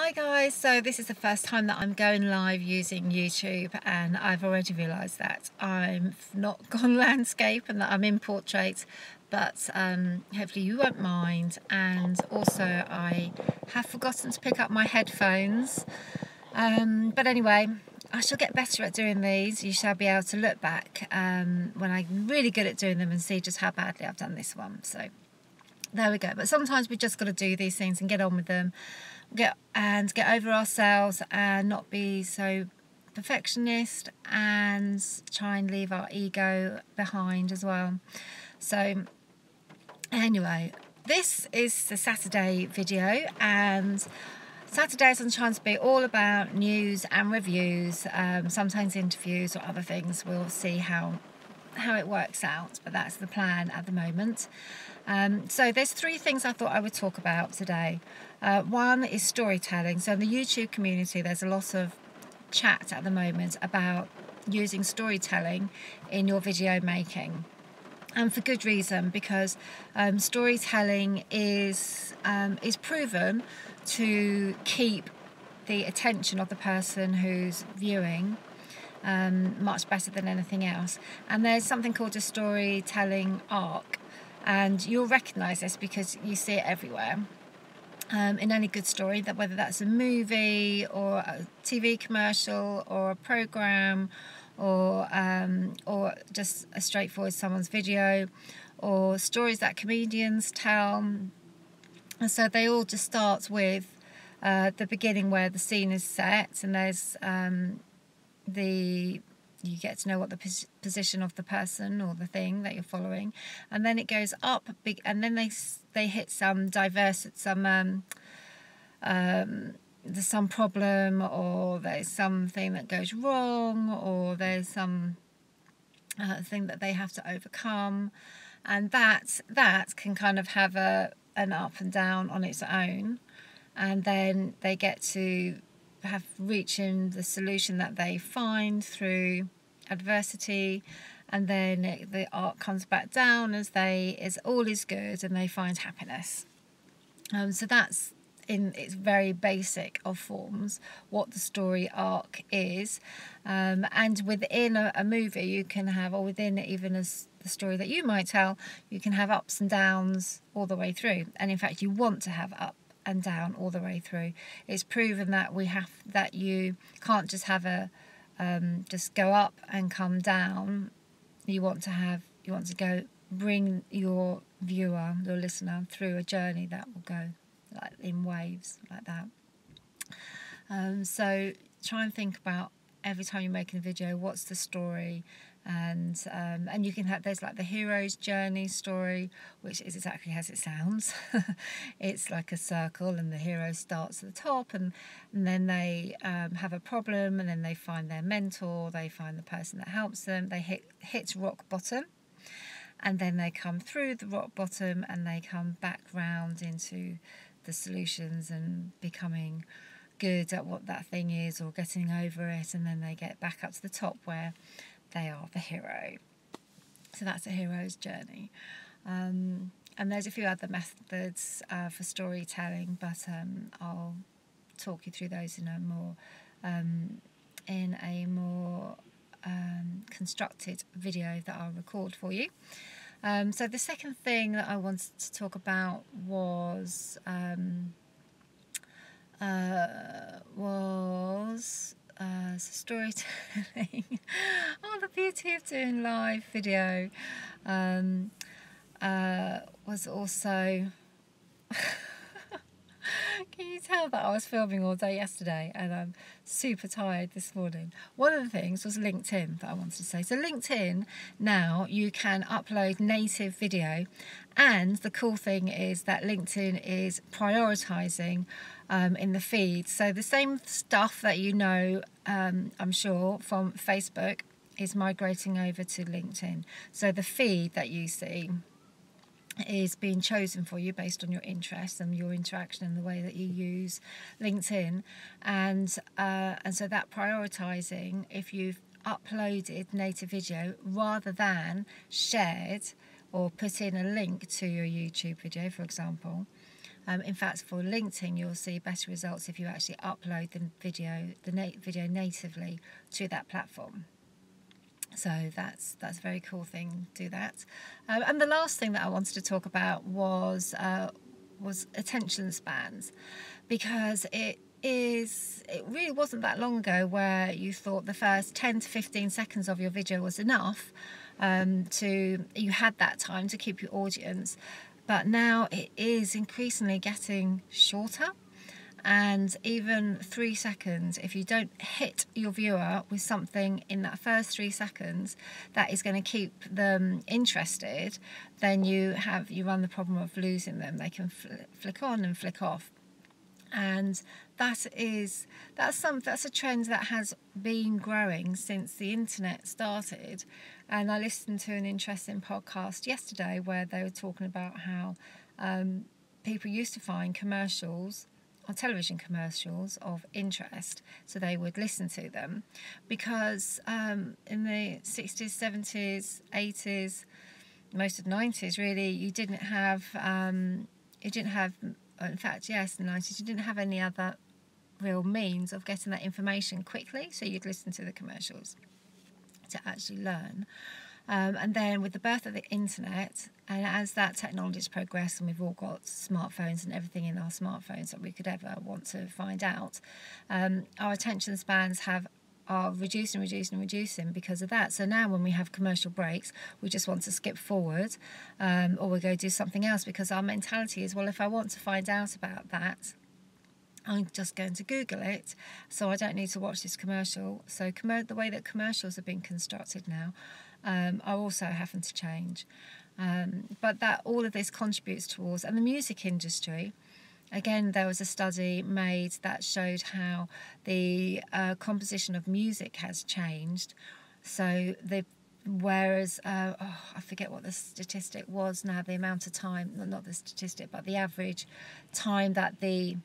Hi guys, so this is the first time that I'm going live using YouTube, and I've already realised that I've not gone landscape and that I'm in portrait, but hopefully you won't mind. And also I have forgotten to pick up my headphones, but anyway, I shall get better at doing these. You shall be able to look back when I'm really good at doing them and see just how badly I've done this one. So there we go. But sometimes we just got to do these things and get on with them, get over ourselves and not be so perfectionist, and try and leave our ego behind as well. So anyway, this is the Saturday video, and Saturdays I'm trying to be all about news and reviews, sometimes interviews or other things. We'll see how it works out, but that's the plan at the moment. So there's three things I thought I would talk about today. One is storytelling. So in the YouTube community there's a lot of chat at the moment about using storytelling in your video making, and for good reason, because storytelling is proven to keep the attention of the person who's viewing much better than anything else. And there's something called a storytelling arc, and you'll recognise this because you see it everywhere in any good story, that whether that's a movie or a TV commercial or a programme or just a straightforward someone's video, or stories that comedians tell. And so they all just start with the beginning where the scene is set, and there's you get to know what the position of the person or the thing that you're following, and then it goes up big, and then they hit some there's some problem, or there's something that goes wrong, or there's some thing that they have to overcome, and that can kind of have an up and down on its own, and then they get to reaching the solution that they find through adversity, and then the arc comes back down as all is good and they find happiness. So that's, in its very basic of forms, what the story arc is. And within a movie you can have, or within even the story that you might tell, you can have ups and downs all the way through, and in fact you want to have up and down all the way through. It's proven that you can't just have just go up and come down. You want to bring your viewer, your listener, through a journey that will go like in waves like that. So try and think about, every time you're making a video, what's the story, and you can have, there's like the hero's journey story, which is exactly as it sounds. It's like a circle, and the hero starts at the top, and then they have a problem, and then they find their mentor, they find the person that helps them, they hit rock bottom, and then they come through the rock bottom and they come back round into the solutions and becoming good at what that thing is, or getting over it, and then they get back up to the top where they are the hero. So that's a hero's journey. And there's a few other methods for storytelling, but I'll talk you through those in a more constructed video that I'll record for you. So the second thing that I wanted to talk about was storytelling. Oh, the beauty of doing live video. Was also can you tell that I was filming all day yesterday and I'm super tired this morning? One of the things was LinkedIn that I wanted to say. So LinkedIn, now you can upload native video, and the cool thing is that LinkedIn is prioritising in the feed. So the same stuff that I'm sure, from Facebook is migrating over to LinkedIn. So the feed that you see is being chosen for you based on your interests and your interaction and the way that you use LinkedIn, and so that prioritising, if you've uploaded native video rather than shared or put in a link to your YouTube video, for example. In fact, for LinkedIn, you'll see better results if you actually upload the video natively to that platform. So that's a very cool thing. Do that. And the last thing that I wanted to talk about was attention spans, because it really wasn't that long ago where you thought the first 10 to 15 seconds of your video was enough, you had that time to keep your audience, but now it is increasingly getting shorter. And even 3 seconds, if you don't hit your viewer with something in that first 3 seconds that is going to keep them interested, then you run the problem of losing them. They can flick on and flick off. And that's a trend that has been growing since the internet started. And I listened to an interesting podcast yesterday where they were talking about how people used to find commercials or television commercials of interest, so they would listen to them, because in the 60s, 70s, 80s, most of the 90s really, you didn't have in fact, yes, in the 90s, you didn't have any other real means of getting that information quickly, so you'd listen to the commercials to actually learn. And then with the birth of the internet, and as that technology has progressed and we've all got smartphones and everything in our smartphones that we could ever want to find out, our attention spans are reducing because of that. So now when we have commercial breaks, we just want to skip forward, or we go do something else, because our mentality is, well, if I want to find out about that, I'm just going to Google it, so I don't need to watch this commercial. So the way that commercials have been constructed now are also having to change. But that all of this contributes towards, and the music industry, again, there was a study made that showed how the composition of music has changed. So whereas I forget what the statistic was now, the amount of time, not the statistic, but the average time that the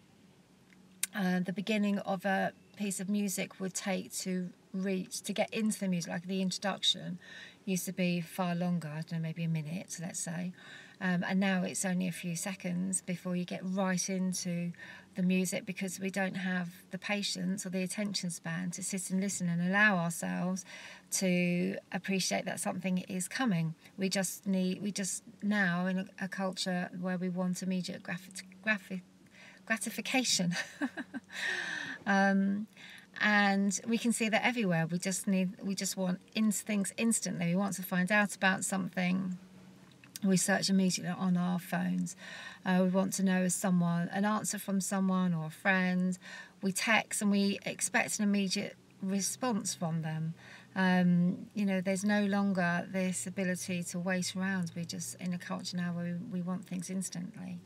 beginning of a piece of music would take to get into the music, like the introduction, used to be far longer. I don't know, maybe a minute, let's say, and now it's only a few seconds before you get right into the music, because we don't have the patience or the attention span to sit and listen and allow ourselves to appreciate that something is coming. We just now, in a culture where we want immediate gratification, and we can see that everywhere. We just want things instantly. We want to find out about something, we search immediately on our phones. We want to know an answer from someone or a friend. We text and we expect an immediate response from them. There's no longer this ability to wait around. We're just in a culture now where we want things instantly.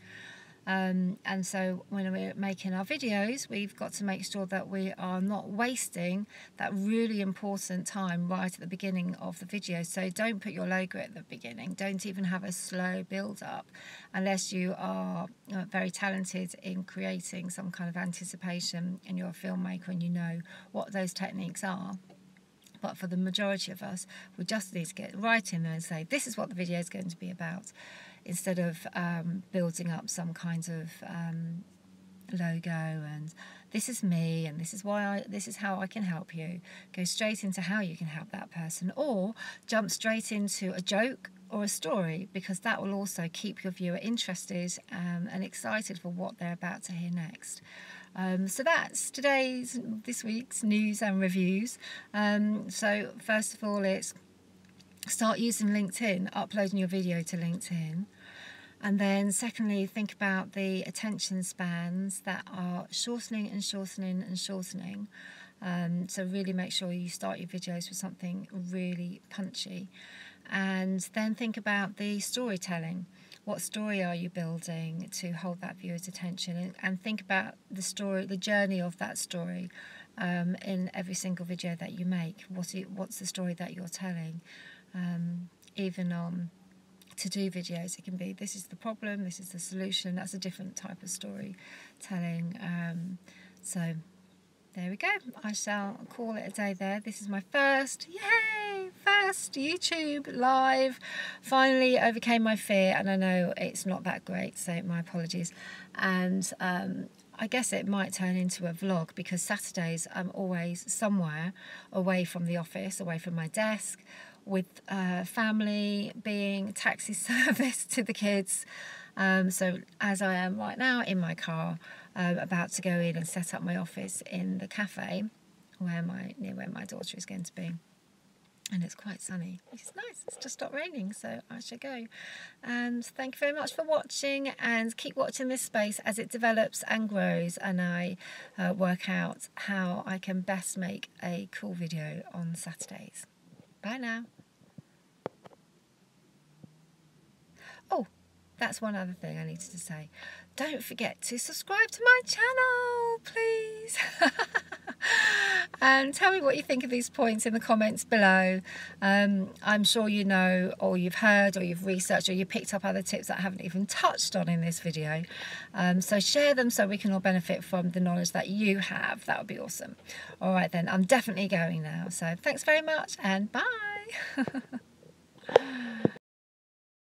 And so when we're making our videos, we've got to make sure that we are not wasting that really important time right at the beginning of the video. So don't put your logo at the beginning. Don't even have a slow build up unless you are very talented in creating some kind of anticipation and you're a filmmaker and you know what those techniques are. But for the majority of us, we just need to get right in there and say, this is what the video is going to be about, instead of building up some kind of logo and this is me and this is how I can help you. Go straight into how you can help that person, or jump straight into a joke or a story, because that will also keep your viewer interested and excited for what they're about to hear next. So that's this week's news and reviews. So first of all, it's start using LinkedIn, uploading your video to LinkedIn. And then secondly, think about the attention spans that are shortening and shortening and shortening. So really make sure you start your videos with something really punchy. And then think about the storytelling. What story are you building to hold that viewer's attention? And think about the journey of that story in every single video that you make. What's the story that you're telling? Even on to-do videos, it can be, this is the problem, this is the solution. That's a different type of storytelling. So there we go. I shall call it a day there. This is my first, yay, first YouTube live. Finally overcame my fear, and I know it's not that great, so my apologies. And I guess it might turn into a vlog, because Saturdays I'm always somewhere away from the office, away from my desk, with family, being taxi service to the kids. So as I am right now in my car, about to go in and set up my office in the cafe near where my daughter is going to be. And it's quite sunny, which is nice. It's just stopped raining, so I should go. And thank you very much for watching, and keep watching this space as it develops and grows, and I work out how I can best make a cool video on Saturdays. Bye now. Oh, that's one other thing I needed to say. Don't forget to subscribe to my channel, please. And tell me what you think of these points in the comments below. I'm sure you know, or you've heard, or you've researched, or you picked up other tips that I haven't even touched on in this video. So share them so we can all benefit from the knowledge that you have. That would be awesome. All right then, I'm definitely going now. So thanks very much, and bye.